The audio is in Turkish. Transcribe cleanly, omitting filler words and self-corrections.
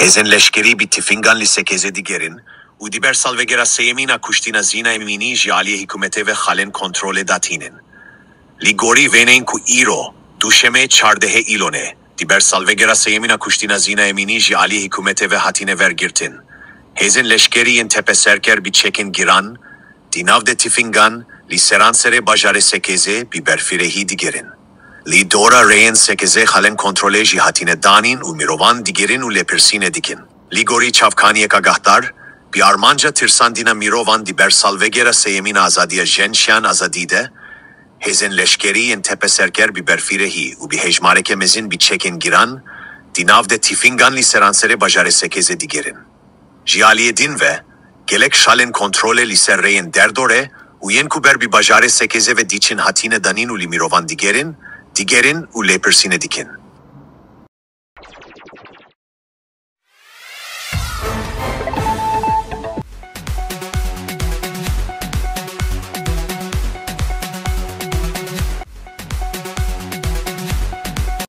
Hezin leşkeri bi tifingan li sekeze digerin, u diber salvegera seyemina kuştina zina emini jaliye hükümete ve halen kontrole datinin. Li gori venein ku iro, duşeme çardehe ilone, diber salvegera seyemina kuştina zina emini jaliye hükümete ve hatine vergirtin. Hezin leşkeriyin tepeserker bi çekin giran, dinavde tifingan, li seransere bajare sekeze bi berfirehi digerin. Li dora reyen sekeze halen kontrole jihatine danin u mirovan digerin u lepersine dikin. Li gori çavkaniye kagahtar, bi armanca tirsandina mirovan diber salvegera seyemina azadiya jenşan azadide, hezen leşkeriyen tepeserker bi berfirehi u bi hejmareke mezin bi çekin giran, dinavde tifingan li seransere bajare sekeze digerin. Jiyaliye din ve, gelek şalen kontrole li serreyen derdore, u yen kuber bi bajare sekeze ve diçin hatine danin u li mirovan digerin u lepersine dikin.